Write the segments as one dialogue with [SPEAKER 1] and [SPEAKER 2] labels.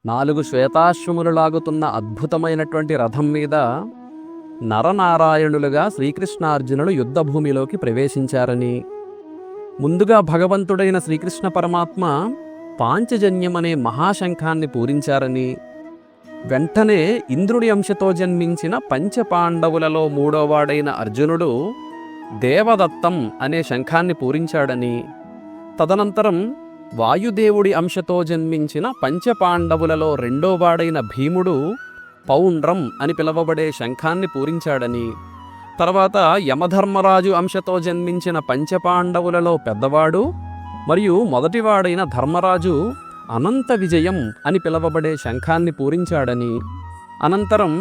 [SPEAKER 1] 4 శ్వేతాశ్వములు లాగుతున్న అద్భుతమైనటువంటి రథం మీద నరనారాయణులుగా శ్రీకృష్ణార్జునులు యుద్ధభూమిలోకి ప్రవేశించారని, ముందుగా భగవంతుడైన శ్రీకృష్ణ పరమాత్మ పాంచజన్యం అనే మహాశంఖాన్ని పూరించారని, వెంటనే ఇంద్రుడి అంశతో జన్మించిన పంచపాండవులలో 3వవాడైన అర్జునుడు దేవదత్తం అనే శంఖాన్ని పూరించాడని, తదనంతరం వాయుదేవుడి అంశతో జన్మించిన పంచపాండవులలో 2వవాడైన భీముడు పౌండ్రం అని పిలువబడే శంఖాన్ని పూరించాడని, తర్వాత యమధర్మరాజు అంశతో జన్మించిన పంచపాండవులలో పెద్దవాడు మరియు మొదటివాడైన ధర్మరాజు అనంత విజయం అని పిలువబడే శంఖాన్ని పూరించాడని, అనంతరం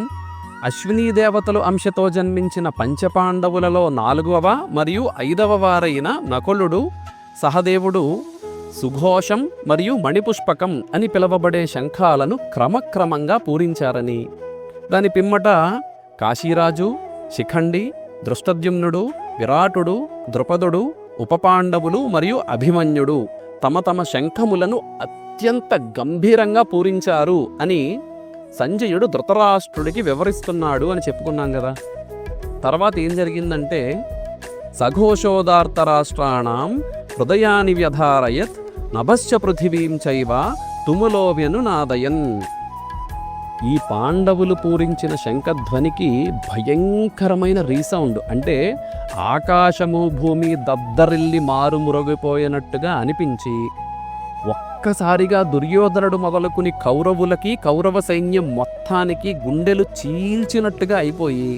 [SPEAKER 1] అశ్వినీ దేవతలు అంశతో జన్మించిన పంచపాండవులలో 4వ మరియు 5వ వారైన నకులుడు, సహదేవుడు సుఘోషం మరియు మణిపుష్పకం అని పిలువబడే శంఖాలను క్రమక్రమంగా పూరించారని, దాని పిమ్మట కాశీరాజు, శిఖండి, దృష్టద్యుమ్నుడు, విరాటుడు, ద్రుపదుడు, ఉపపాండవులు మరియు అభిమన్యుడు తమ తమ శంఖములను అత్యంత గంభీరంగా పూరించారు అని సంజయుడు ధృతరాష్ట్రుడికి వివరిస్తున్నాడు అని చెప్పుకున్నాం కదా. తర్వాత ఏం జరిగిందంటే, సఘోషోదార్తరాష్ట్రాణం హృదయాని వ్యధారయత్ నభశ్చ పృథివీం చైవ తుములోవ్యను నాదయన్. ఈ పాండవులు పూరించిన శంఖధ్వనికి భయంకరమైన రీసౌండ్, అంటే ఆకాశము భూమి దద్దరిల్లి మారుమురగిపోయినట్టుగా అనిపించి ఒక్కసారిగా దుర్యోధనుడు మొదలుకుని కౌరవులకి, కౌరవ సైన్యం మొత్తానికి గుండెలు చీల్చినట్టుగా అయిపోయి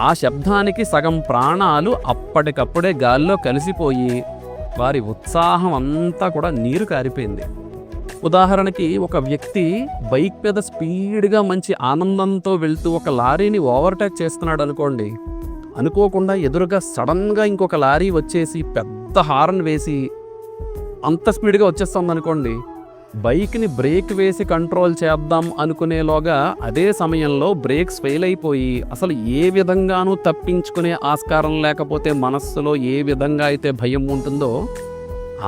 [SPEAKER 1] ఆ శబ్దానికి సగం ప్రాణాలు అప్పటికప్పుడే గాల్లో కలిసిపోయి వారి ఉత్సాహం అంతా కూడా నీరు కారిపోయింది. ఉదాహరణకి ఒక వ్యక్తి బైక్ మీద స్పీడ్గా మంచి ఆనందంతో వెళ్తూ ఒక లారీని ఓవర్టేక్ చేస్తున్నాడు అనుకోండి, అనుకోకుండా ఎదురుగా సడన్గా ఇంకొక లారీ వచ్చేసి పెద్ద హార్న్ వేసి అంత స్పీడ్గా వచ్చేస్తుంది అనుకోండి, బైక్ని బ్రేక్ వేసి కంట్రోల్ చేద్దాం అనుకునేలోగా అదే సమయంలో బ్రేక్స్ ఫెయిల్ అయిపోయి అసలు ఏ విధంగానూ తప్పించుకునే ఆస్కారం లేకపోతే మనస్సులో ఏ విధంగా అయితే భయం ఉంటుందో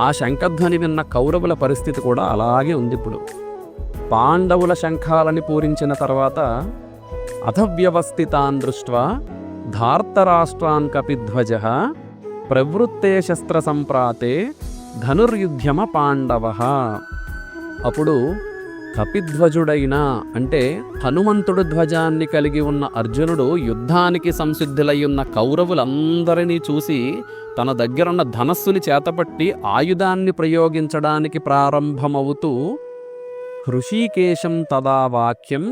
[SPEAKER 1] ఆ శంఖధ్వని విన్న కౌరవుల పరిస్థితి కూడా అలాగే ఉంది. ఇప్పుడు పాండవుల శంఖాలని పూరించిన తర్వాత అధవ్యవస్థితాన్ దృష్ట్వా ధార్తరాష్ట్రాన్ కపిధ్వజ ప్రవృత్తే శస్త్ర సంప్రాతే ధనుర్యుధ్యమ పాండవ. అప్పుడు కపిధ్వజుడైన అంటే హనుమంతుడు ధ్వజాన్ని కలిగి ఉన్న అర్జునుడు యుద్ధానికి సంసిద్ధులై ఉన్న కౌరవులందరినీ చూసి తన దగ్గరున్న ధనస్సుని చేతపట్టి ఆయుధాన్ని ప్రయోగించడానికి ప్రారంభమవుతూ హృషీకేశం తదా వాక్యం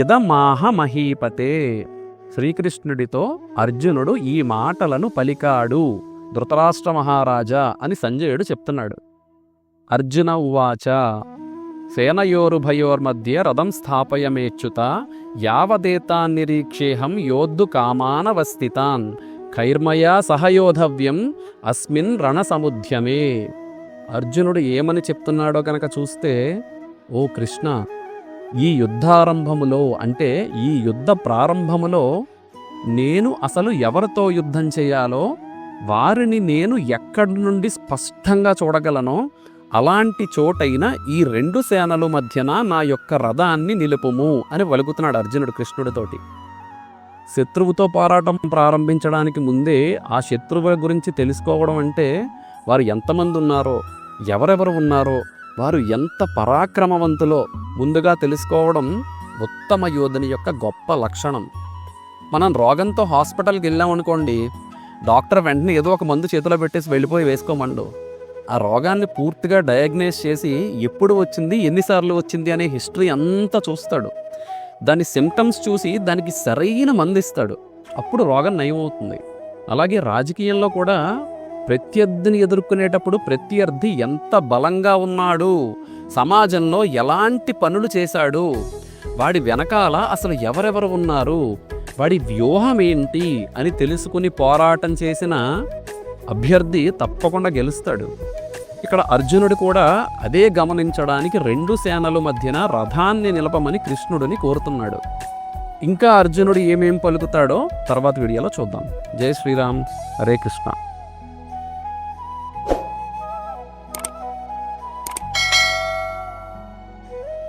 [SPEAKER 1] ఇదమాహ మహీపతే. శ్రీకృష్ణుడితో అర్జునుడు ఈ మాటలను పలికాడు, ధృతరాష్ట్ర మహారాజా అని సంజయుడు చెప్తున్నాడు. అర్జున ఉవాచ సేనయోరుభయోర్మధ్య రథం స్థాపయమేచ్యుత యావదేతాన్ నిరీక్షేహం యోద్ధు కామానవస్థితాన్ ఖైర్మయా సహయోధవ్యం అస్మిన్ రణసముద్యమే. అర్జునుడు ఏమని చెప్తున్నాడో కనుక చూస్తే, ఓ కృష్ణ, ఈ యుద్ధారంభములో అంటే ఈ యుద్ధ ప్రారంభములో నేను అసలు ఎవరితో యుద్ధం చేయాలో వారిని నేను ఎక్కడి నుండి స్పష్టంగా చూడగలనో అలాంటి చోటైన ఈ 2 సేనల మధ్యన నా యొక్క రథాన్ని నిలుపుము అని వలుకుతున్నాడు అర్జునుడు కృష్ణుడితోటి. శత్రువుతో పోరాటం ప్రారంభించడానికి ముందే ఆ శత్రువుల గురించి తెలుసుకోవడం అంటే వారు ఎంతమంది ఉన్నారో, ఎవరెవరు ఉన్నారో, వారు ఎంత పరాక్రమవంతులో ముందుగా తెలుసుకోవడం ఉత్తమ యోధుని యొక్క గొప్ప లక్షణం. మనం రోగంతో హాస్పిటల్కి వెళ్ళామనుకోండి, డాక్టర్ వెంటనే ఏదో ఒక మందు చేతిలో పెట్టేసి వెళ్ళిపోయి వేసుకోమండు. ఆ రోగాన్ని పూర్తిగా డయాగ్నైజ్ చేసి ఎప్పుడు వచ్చింది, ఎన్నిసార్లు వచ్చింది అనే హిస్టరీ అంతా చూస్తాడు. దాని సిమ్టమ్స్ చూసి దానికి సరైన మందు ఇస్తాడు. అప్పుడు రోగం నయమవుతుంది. అలాగే రాజకీయంలో కూడా ప్రత్యర్థిని ఎదుర్కొనేటప్పుడు ప్రత్యర్థి ఎంత బలంగా ఉన్నాడు, సమాజంలో ఎలాంటి పనులు చేశాడు, వాడి వెనకాల అసలు ఎవరెవరు ఉన్నారు, వాడి వ్యూహం ఏంటి అని తెలుసుకుని పోరాటం చేసిన అభ్యర్థి తప్పకుండా గెలుస్తాడు. ఇక్కడ అర్జునుడు కూడా అదే గమనించడానికి 2 సేనల మధ్యన రథాన్ని నిలపమని కృష్ణుడిని కోరుతున్నాడు. ఇంకా అర్జునుడు ఏమేం పలుకుతాడో తర్వాత వీడియోలో చూద్దాం. జై శ్రీరామ్, హరే కృష్ణ.